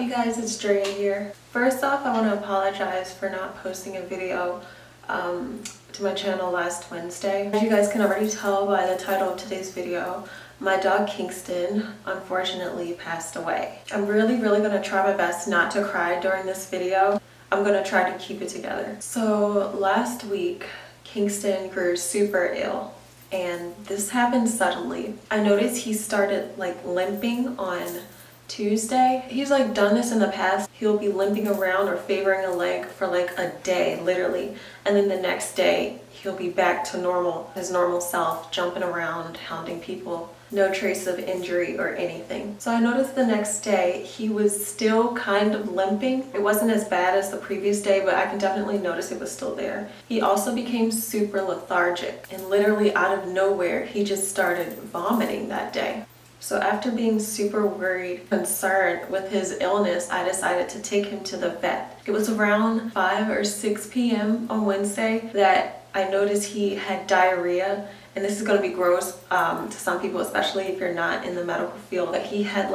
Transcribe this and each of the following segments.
you guys? It's Drea here. First off, I want to apologize for not posting a video to my channel last Wednesday. As you guys can already tell by the title of today's video, my dog Kingston unfortunately passed away. I'm really going to try my best not to cry during this video. I'm going to try to keep it together. So last week, Kingston grew super ill. And this happened suddenly. I noticed he started limping on Tuesday. He's done this in the past. He'll be limping around or favoring a leg for a day, literally. And then the next day, he'll be back to normal, his normal self, jumping around, hounding people. No trace of injury or anything. So I noticed the next day he was still kind of limping. It wasn't as bad as the previous day, but I can definitely notice it was still there. He also became super lethargic, and literally out of nowhere, he just started vomiting that day. So after being super worried, concerned with his illness, I decided to take him to the vet. It was around 5 or 6 p.m. on Wednesday that I noticed he had diarrhea. And this is going to be gross to some people, especially if you're not in the medical field. But he had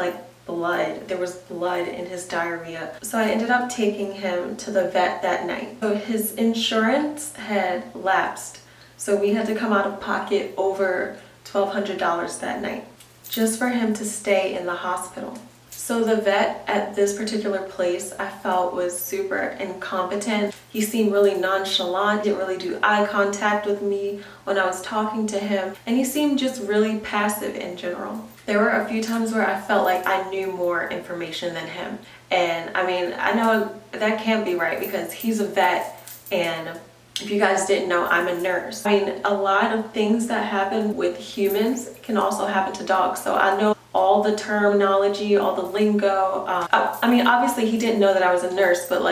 blood. There was blood in his diarrhea. So I ended up taking him to the vet that night. So his insurance had lapsed. So we had to come out of pocket over $1,200 that night just for him to stay in the hospital. So the vet at this particular place I felt was super incompetent. He seemed really nonchalant, didn't really do eye contact with me when I was talking to him, and he seemed just really passive in general. There were a few times where I felt like I knew more information than him. And I mean, I know that can't be right because he's a vet, and if you guys didn't know, I'm a nurse. I mean, a lot of things that happen with humans can also happen to dogs. So I know all the terminology, all the lingo. I mean, obviously he didn't know that I was a nurse, but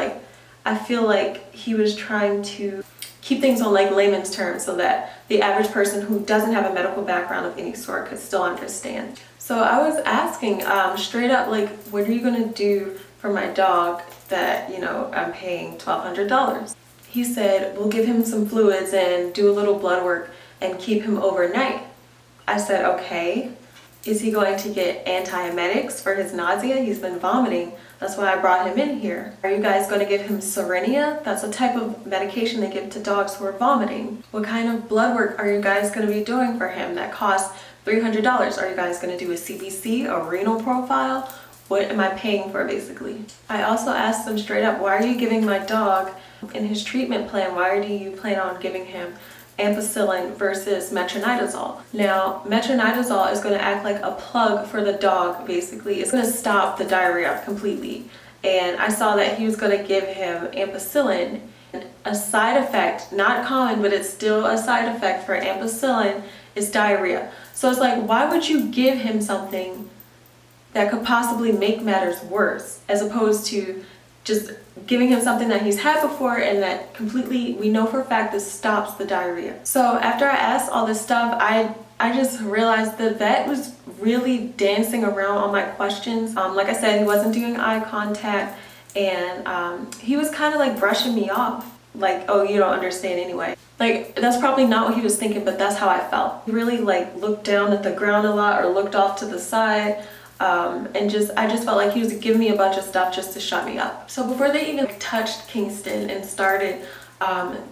I feel like he was trying to keep things on layman's terms so that the average person who doesn't have a medical background of any sort could still understand. So I was asking straight up, what are you gonna do for my dog that, I'm paying $1,200? He said, we'll give him some fluids and do a little blood work and keep him overnight. I said, okay. Is he going to get antiemetics for his nausea? He's been vomiting. That's why I brought him in here. Are you guys going to give him Serenia? That's a type of medication they give to dogs who are vomiting. What kind of blood work are you guys going to be doing for him that costs $300? Are you guys going to do a CBC, a renal profile? What am I paying for, basically? I also asked them straight up, why are you giving my dog in his treatment plan? Why do you plan on giving him ampicillin versus metronidazole? Now, metronidazole is going to act like a plug for the dog, basically. It's going to stop the diarrhea completely. And I saw that he was going to give him ampicillin. And a side effect, not common, but it's still a side effect for ampicillin, is diarrhea. So it's why would you give him something that could possibly make matters worse, as opposed to just giving him something that he's had before and that completely, we know for a fact, this stops the diarrhea. So after I asked all this stuff, I just realized the vet was really dancing around on my questions. Like I said, he wasn't doing eye contact, and he was kind of brushing me off. Oh, you don't understand anyway. That's probably not what he was thinking, but that's how I felt. He really looked down at the ground a lot or looked off to the side. And I just felt like he was giving me a bunch of stuff just to shut me up. So before they even touched Kingston and started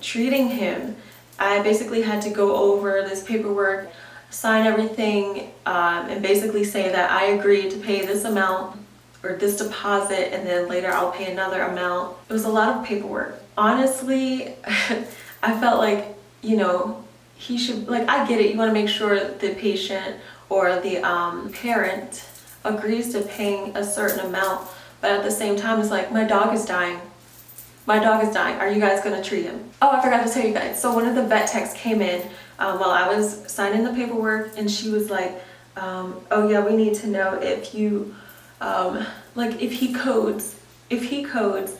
treating him, I basically had to go over this paperwork, sign everything, and basically say that I agreed to pay this amount or this deposit, and then later I'll pay another amount. It was a lot of paperwork. Honestly, I felt he should, I get it, you want to make sure the patient or the parent agrees to paying a certain amount, but at the same time it's my dog is dying. My dog is dying. Are you guys gonna treat him? Oh, I forgot to tell you guys. So one of the vet techs came in while I was signing the paperwork, and she was oh yeah, we need to know if you if he codes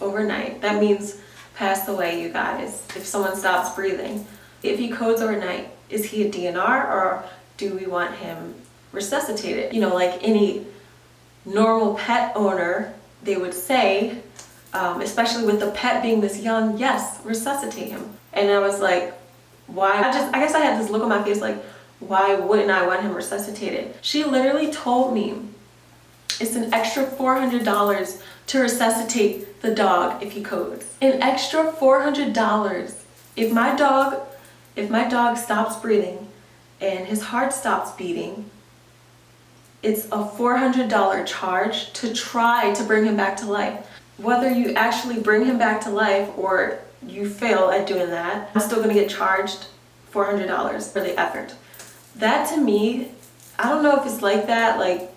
overnight, that means pass away, you guys. If someone stops breathing, if he codes overnight, is he a DNR, or do we want him resuscitated? Like any normal pet owner, they would say, especially with the pet being this young, yes, resuscitate him. And I was why? I guess I had this look on my face why wouldn't I want him resuscitated? She literally told me it's an extra $400 to resuscitate the dog if he codes. An extra $400. If my dog stops breathing and his heart stops beating, it's a $400 charge to try to bring him back to life. Whether you actually bring him back to life or you fail at doing that, I'm still gonna get charged $400 for the effort. That to me, I don't know if it's like that, like,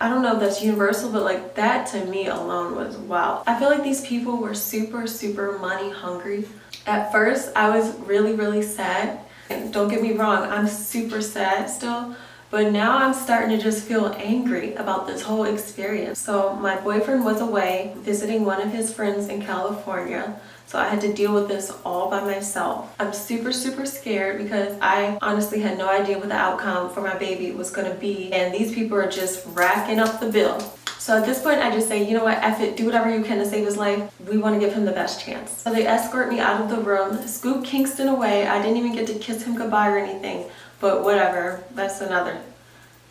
I don't know if that's universal, but like that to me alone was wow. I feel like these people were super, super money hungry. At first, I was really, really sad. And don't get me wrong, I'm super sad still. But now I'm starting to just feel angry about this whole experience. So my boyfriend was away visiting one of his friends in California. So I had to deal with this all by myself. I'm super, super scared because I honestly had no idea what the outcome for my baby was gonna be. And these people are just racking up the bill. So at this point, I just say, you know what, F it, do whatever you can to save his life. We want to give him the best chance. So they escort me out of the room, scoop Kingston away. I didn't even get to kiss him goodbye or anything, but whatever, that's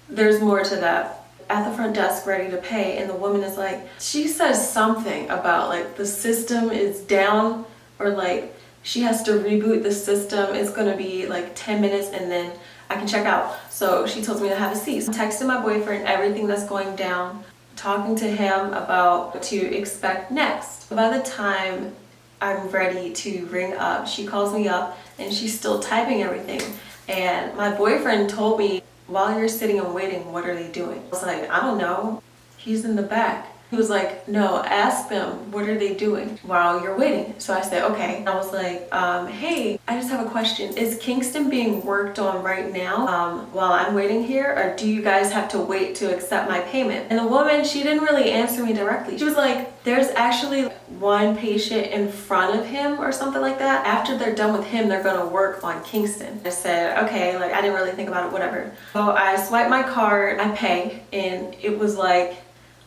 there's more to that. At the front desk ready to pay, and the woman is like, she says something about like the system is down, or like she has to reboot the system. It's gonna be like 10 minutes and then I can check out. So she tells me to have a seat. So I'm texting my boyfriend everything that's going down, talking to him about what to expect next. By the time I'm ready to ring up, she calls me up and she's still typing everything. And my boyfriend told me, while you're sitting and waiting, what are they doing? I was like, I don't know. He's in the back. He was like, no, ask them, what are they doing while you're waiting? So I said, okay. I was like, hey, I just have a question. Is Kingston being worked on right now while I'm waiting here? Or do you guys have to wait to accept my payment? And the woman, she didn't really answer me directly. She was like, there's actually one patient in front of him or something like that. After they're done with him, they're gonna work on Kingston. I said, okay, like I didn't really think about it, whatever. So I swiped my card, I pay, and it was like,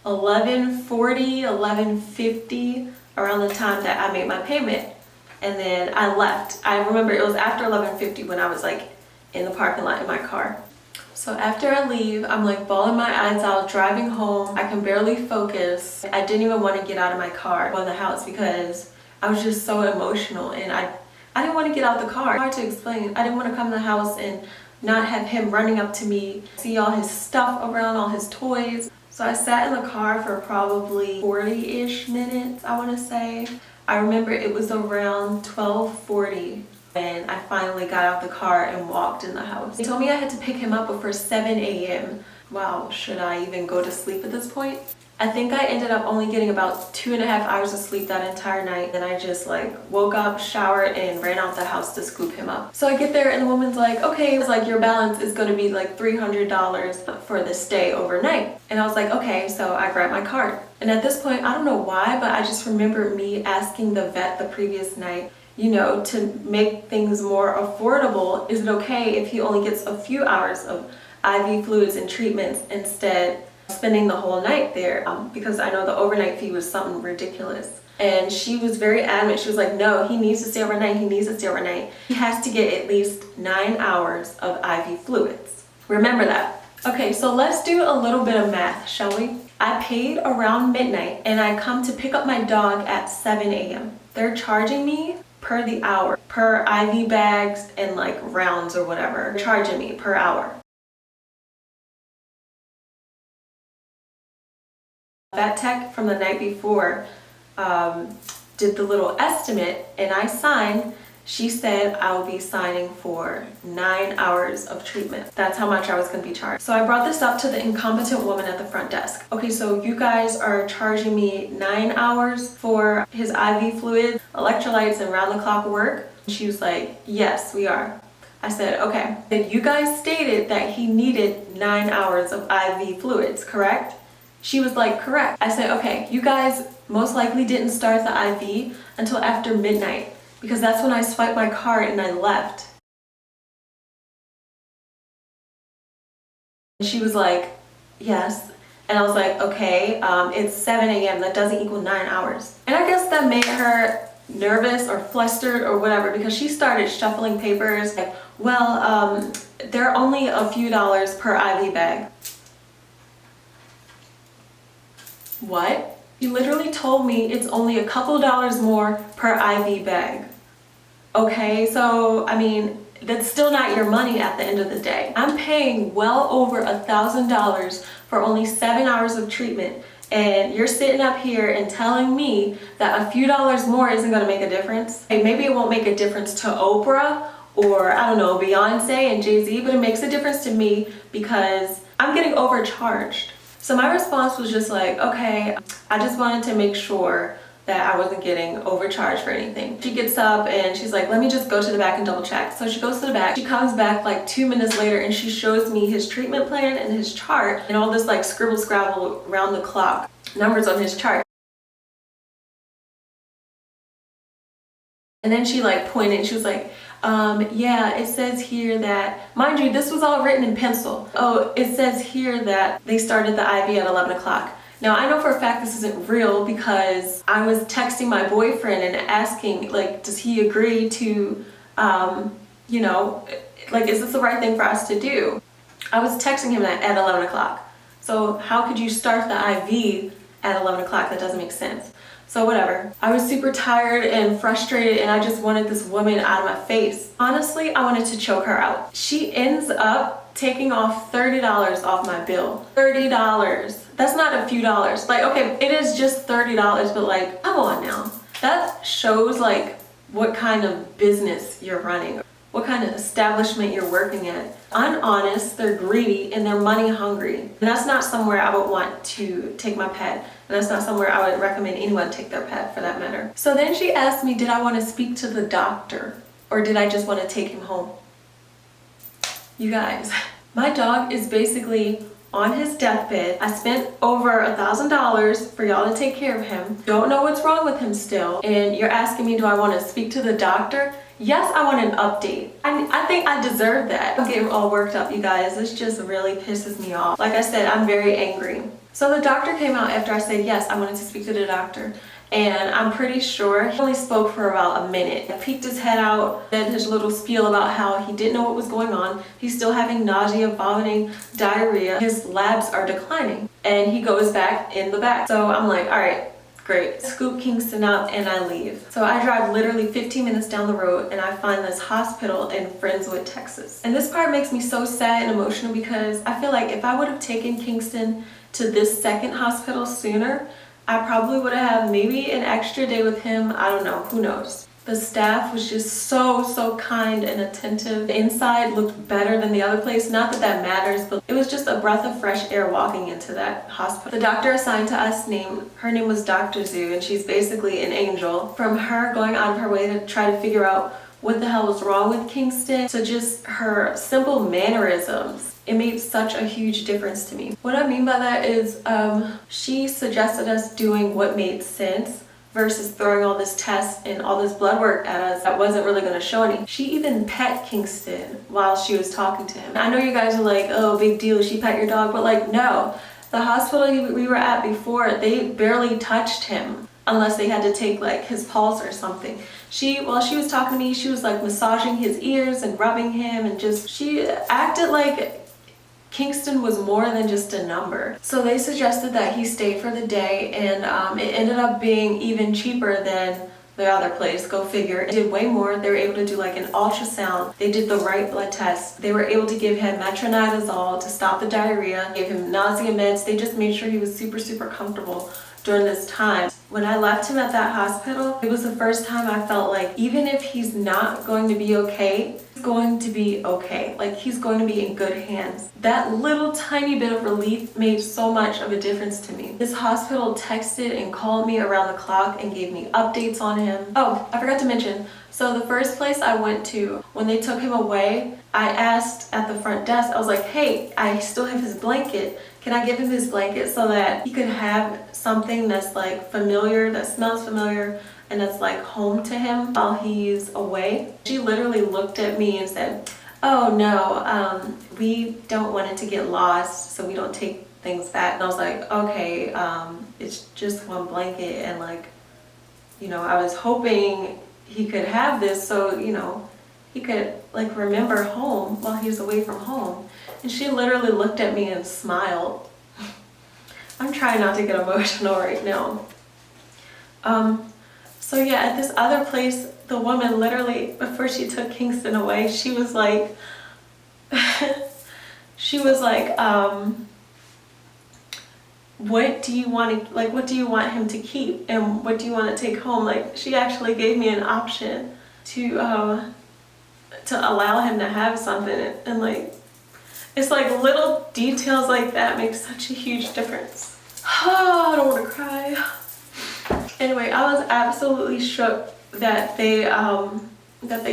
11:40, 11:50 around the time that I made my payment, and then I left. I remember it was after 11:50 when I was like in the parking lot in my car. So after I leave, I'm like bawling my eyes out, driving home. I can barely focus. I didn't even want to get out of my car or the house because I was just so emotional, and I didn't want to get out the car. Hard to explain. I didn't want to come to the house and not have him running up to me, see all his stuff around, all his toys. So I sat in the car for probably 40-ish minutes, I want to say. I remember it was around 12:40 when I finally got out the car and walked in the house. They told me I had to pick him up before 7 a.m. Wow, should I even go to sleep at this point? I think I ended up only getting about 2.5 hours of sleep that entire night. Then I just like woke up, showered, and ran out the house to scoop him up. So I get there and the woman's like, okay, it's like your balance is gonna be like $300 for the stay overnight. And I was like, okay, so I grabbed my card. And at this point, I don't know why, but I just remember me asking the vet the previous night, you know, to make things more affordable, is it okay if he only gets a few hours of IV fluids and treatments instead spending the whole night there, because I know the overnight fee was something ridiculous. And she was very adamant. She was like, no, he needs to stay overnight. He needs to stay overnight. He has to get at least 9 hours of IV fluids. Remember that. Okay, so let's do a little bit of math, shall we? I paid around midnight and I come to pick up my dog at 7 a.m. They're charging me per the hour, per IV bags and like rounds or whatever. They're charging me per hour. That tech from the night before did the little estimate and I signed. She said I will be signing for 9 hours of treatment. That's how much I was going to be charged. So I brought this up to the incompetent woman at the front desk. Okay, so you guys are charging me 9 hours for his IV fluid, electrolytes, and round-the-clock work? She was like, yes, we are. I said, okay. And you guys stated that he needed 9 hours of IV fluids, correct? She was like, correct. I said, okay, you guys most likely didn't start the IV until after midnight because that's when I swiped my card and I left. And she was like, yes. And I was like, okay, it's 7 a.m. That doesn't equal 9 hours. And I guess that made her nervous or flustered or whatever because she started shuffling papers like, well, they're only a few dollars per IV bag. What? He literally told me it's only a couple dollars more per IV bag. Okay, so I mean, that's still not your money at the end of the day. I'm paying well over $1,000 for only 7 hours of treatment, and you're sitting up here and telling me that a few dollars more isn't gonna make a difference. Hey, maybe it won't make a difference to Oprah or I don't know, Beyonce and Jay-Z, but it makes a difference to me because I'm getting overcharged. So my response was just like, okay, I just wanted to make sure that I wasn't getting overcharged for anything. She gets up and she's like, let me just go to the back and double check. So she goes to the back, she comes back like 2 minutes later and she shows me his treatment plan and his chart and all this like scribble scrabble around the clock numbers on his chart. And then she like pointed and she was like, yeah, it says here that, mind you, this was all written in pencil. Oh, it says here that they started the IV at 11 o'clock. Now, I know for a fact this isn't real because I was texting my boyfriend and asking, like, does he agree to, you know, like, is this the right thing for us to do? I was texting him at 11 o'clock. So how could you start the IV at 11 o'clock? That doesn't make sense. So whatever. I was super tired and frustrated and I just wanted this woman out of my face. Honestly, I wanted to choke her out. She ends up taking off $30 off my bill. $30. That's not a few dollars. Like, okay, it is just $30, but like, come on now. That shows like what kind of business you're running, what kind of establishment you're working at. Unhonest, they're greedy, and they're money hungry. And that's not somewhere I would want to take my pet. And that's not somewhere I would recommend anyone take their pet for that matter. So then she asked me, did I want to speak to the doctor or did I just want to take him home? You guys, my dog is basically on his deathbed. I spent over $1,000 for y'all to take care of him. Don't know what's wrong with him still. And you're asking me, do I want to speak to the doctor? Yes, I want an update. I think I deserve that. I'm getting all worked up, you guys. This just really pisses me off. Like I said, I'm very angry. So the doctor came out after I said, yes, I wanted to speak to the doctor. And I'm pretty sure he only spoke for about a minute. He peeked his head out, said his little spiel about how he didn't know what was going on. He's still having nausea, vomiting, diarrhea. His labs are declining. And he goes back in the back. So I'm like, all right, great. Scoop Kingston up and I leave. So I drive literally 15 minutes down the road and I find this hospital in Friendswood, Texas. And this part makes me so sad and emotional because I feel like if I would have taken Kingston to this second hospital sooner, I probably would have had maybe an extra day with him. I don't know, who knows. The staff was just so kind and attentive. The inside looked better than the other place. Not that that matters, but it was just a breath of fresh air walking into that hospital. The doctor assigned to us, her name was Dr. Zoo, and she's basically an angel. From her going out of her way to try to figure out what the hell was wrong with Kingston to just her simple mannerisms. It made such a huge difference to me. What I mean by that is she suggested us doing what made sense versus throwing all this tests and all this blood work at us that wasn't really going to show any. She even pet Kingston while she was talking to him. I know you guys are like, oh, big deal, she pet your dog, but like, no. The hospital we were at before, they barely touched him unless they had to take like his pulse or something. While she was talking to me, she was like massaging his ears and rubbing him and she acted like Kingston was more than just a number. So they suggested that he stay for the day and it ended up being even cheaper than the other place, go figure. It did way more. They were able to do like an ultrasound. They did the right blood test. They were able to give him metronidazole to stop the diarrhea, gave him nausea meds. They just made sure he was super comfortable during this time. When I left him at that hospital, it was the first time I felt like even if he's not going to be okay, he's going to be okay. Like he's going to be in good hands. That little tiny bit of relief made so much of a difference to me. This hospital texted and called me around the clock and gave me updates on him. Oh, I forgot to mention. So the first place I went to, when they took him away, I asked at the front desk, I was like, hey, I still have his blanket. Can I give him his blanket so that he could have something that's like familiar, that smells familiar, and that's like home to him while he's away? She literally looked at me and said, oh no, we don't want it to get lost, so we don't take things back. And I was like, okay, it's just one blanket, and like, you know, I was hoping he could have this so, you know, he could like remember home while he was away from home. And she literally looked at me and smiled. I'm trying not to get emotional right now. So yeah, at this other place, the woman literally, before she took Kingston away, she was like, what do you want to, like, what do you want him to keep? And what do you want to take home? Like, she actually gave me an option to allow him to have something. And like, it's like little details like that make such a huge difference. Oh, I don't want to cry. Anyway, I was absolutely shook that they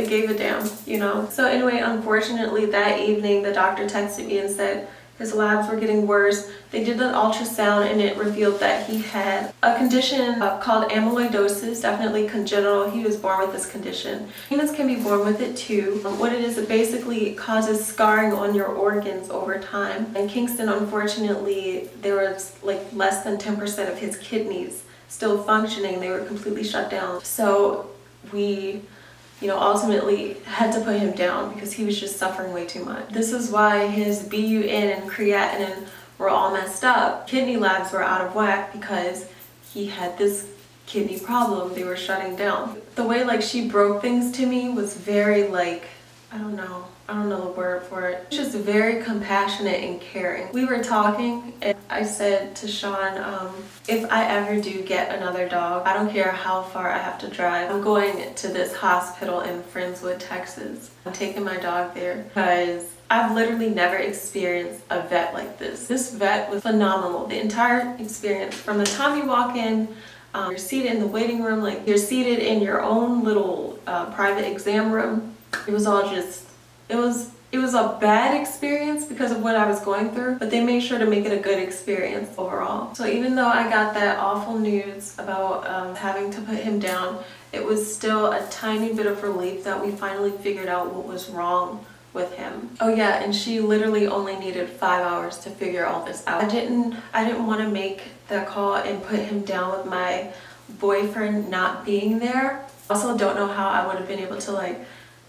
gave a damn, you know. So anyway, unfortunately that evening the doctor texted me and said his labs were getting worse. They did an ultrasound and it revealed that he had a condition called amyloidosis, definitely congenital. He was born with this condition. Humans can be born with it too. What it is, it basically causes scarring on your organs over time. And Kingston, unfortunately, there was like less than 10% of his kidneys still functioning. They were completely shut down. So we, you know, ultimately had to put him down because he was just suffering way too much. This is why his BUN and creatinine were all messed up. Kidney labs were out of whack because he had this kidney problem. They were shutting down. The way like she broke things to me was very like, I don't know the word for it. Just very compassionate and caring. We were talking and I said to Sean, if I ever do get another dog, I don't care how far I have to drive. I'm going to this hospital in Friendswood, Texas. I'm taking my dog there because I've literally never experienced a vet like this. This vet was phenomenal. The entire experience, from the time you walk in, you're seated in the waiting room, like you're seated in your own little private exam room. It was all just, it was a bad experience because of what I was going through, but they made sure to make it a good experience overall. So even though I got that awful news about having to put him down, it was still a tiny bit of relief that we finally figured out what was wrong with him. Oh yeah, and she literally only needed 5 hours to figure all this out. I didn't want to make that call and put him down with my boyfriend not being there. Also don't know how I would have been able to like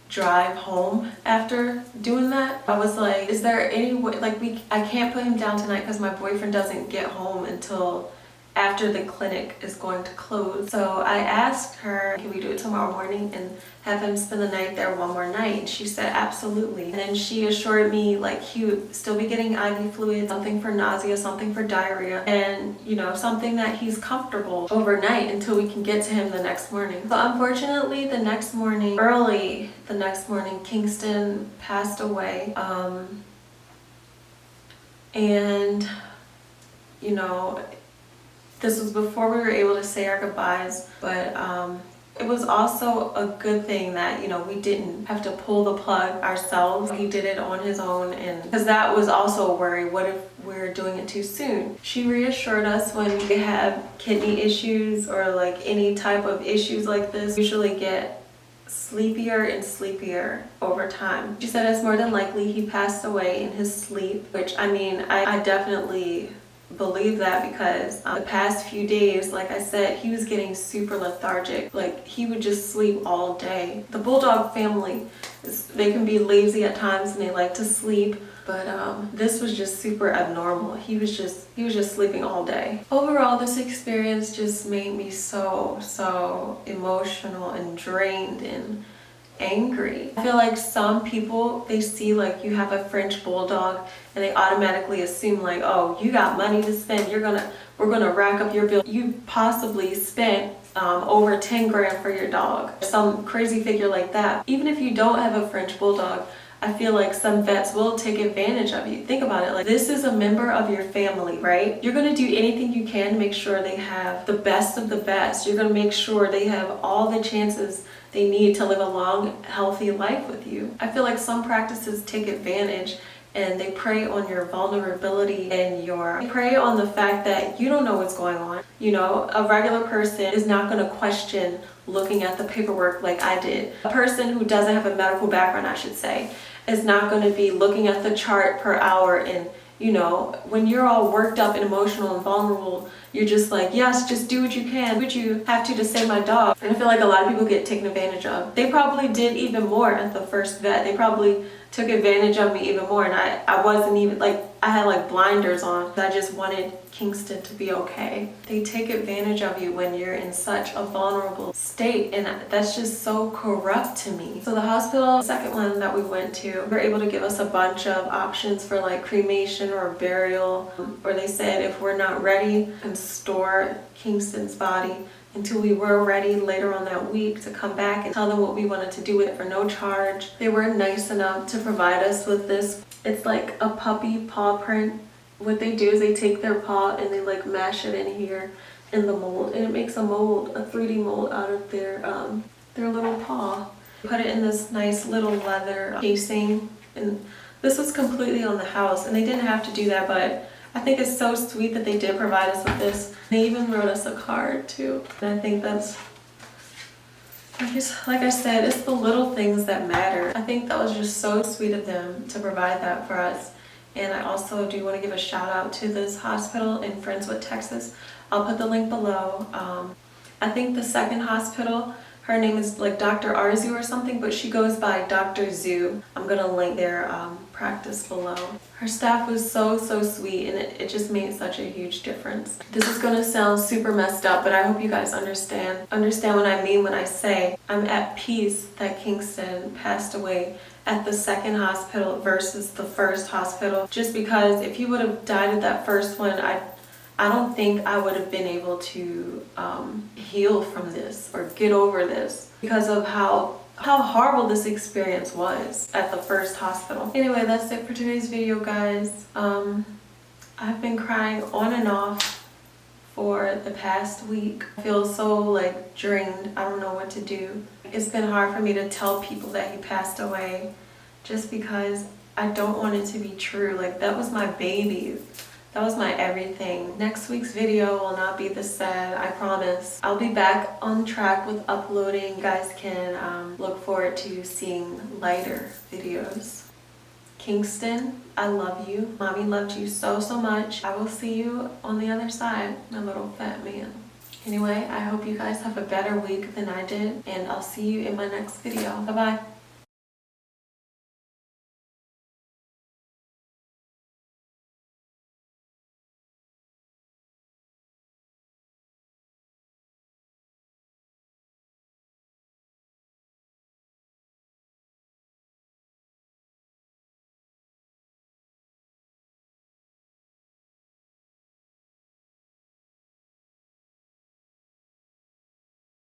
drive home after doing that. I was like, is there any way, like I can't put him down tonight because my boyfriend doesn't get home until after the clinic is going to close. So I asked her, can we do it tomorrow morning and have him spend the night there one more night? And she said absolutely. And then she assured me like he would still be getting IV fluid, something for nausea, something for diarrhea, and you know, something that he's comfortable overnight until we can get to him the next morning. So unfortunately the next morning, early the next morning, Kingston passed away. And you know, this was before we were able to say our goodbyes, but it was also a good thing that, you know, we didn't have to pull the plug ourselves. He did it on his own, and because that was also a worry. What if we're doing it too soon? She reassured us when we have kidney issues or like any type of issues like this, we usually get sleepier and sleepier over time. She said it's more than likely he passed away in his sleep, which I mean, I definitely believe that because the past few days, like I said, he was getting super lethargic. Like he would just sleep all day. The bulldog family, they can be lazy at times and they like to sleep, but this was just super abnormal. He was just sleeping all day. Overall, this experience just made me so emotional and drained and angry. I feel like some people, they see like you have a French bulldog and they automatically assume like, oh, you got money to spend, we're gonna rack up your bill. You possibly spent over 10 grand for your dog, some crazy figure like that. Even if you don't have a French bulldog, I feel like some vets will take advantage of you. Think about it, like this is a member of your family, right? You're gonna do anything you can to make sure they have the best of the best. You're gonna make sure they have all the chances they need to live a long, healthy life with you. I feel like some practices take advantage and they prey on your vulnerability and they prey on the fact that you don't know what's going on. You know, a regular person is not going to question looking at the paperwork like I did. A person who doesn't have a medical background, I should say, is not going to be looking at the chart per hour. And you know, when you're all worked up and emotional and vulnerable, you're just like, yes, just do what you can, do what you have to save my dog. And I feel like a lot of people get taken advantage of. They probably did even more at the first vet. They probably took advantage of me even more, and I wasn't even like, I had like blinders on. I just wanted Kingston to be okay. They take advantage of you when you're in such a vulnerable state, and that's just so corrupt to me. So the hospital, the second one that we went to, were able to give us a bunch of options for like cremation or burial, or they said if we're not ready, we can store Kingston's body until we were ready later on that week to come back and tell them what we wanted to do with it for no charge. They were nice enough to provide us with this. It's like a puppy paw print. What they do is they take their paw and they like mash it in here in the mold, and it makes a mold, a 3D mold out of their little paw. Put it in this nice little leather casing, and this was completely on the house, and they didn't have to do that, but I think it's so sweet that they did provide us with this. They even wrote us a card too. And I think that's, like I said, it's the little things that matter. I think that was just so sweet of them to provide that for us. And I also do want to give a shout out to this hospital in Friendswood, Texas. I'll put the link below. I think the second hospital, her name is like Dr. Arzu or something, but she goes by Dr. Zoo. I'm gonna link their practice below. Her staff was so sweet, and it just made such a huge difference. This is gonna sound super messed up, but I hope you guys understand what I mean when I say I'm at peace that Kingston passed away at the second hospital versus the first hospital. Just because if he would have died at that first one, I don't think I would have been able to heal from this or get over this because of how horrible this experience was at the first hospital. Anyway, that's it for today's video, guys. I've been crying on and off for the past week. I feel so like drained. I don't know what to do. It's been hard for me to tell people that he passed away just because I don't want it to be true. Like, that was my baby. That was my everything. Next week's video will not be this sad, I promise. I'll be back on track with uploading. You guys can look forward to seeing lighter videos. Kingston, I love you. Mommy loved you so much. I will see you on the other side, my little fat man. Anyway, I hope you guys have a better week than I did, and I'll see you in my next video. Bye-bye.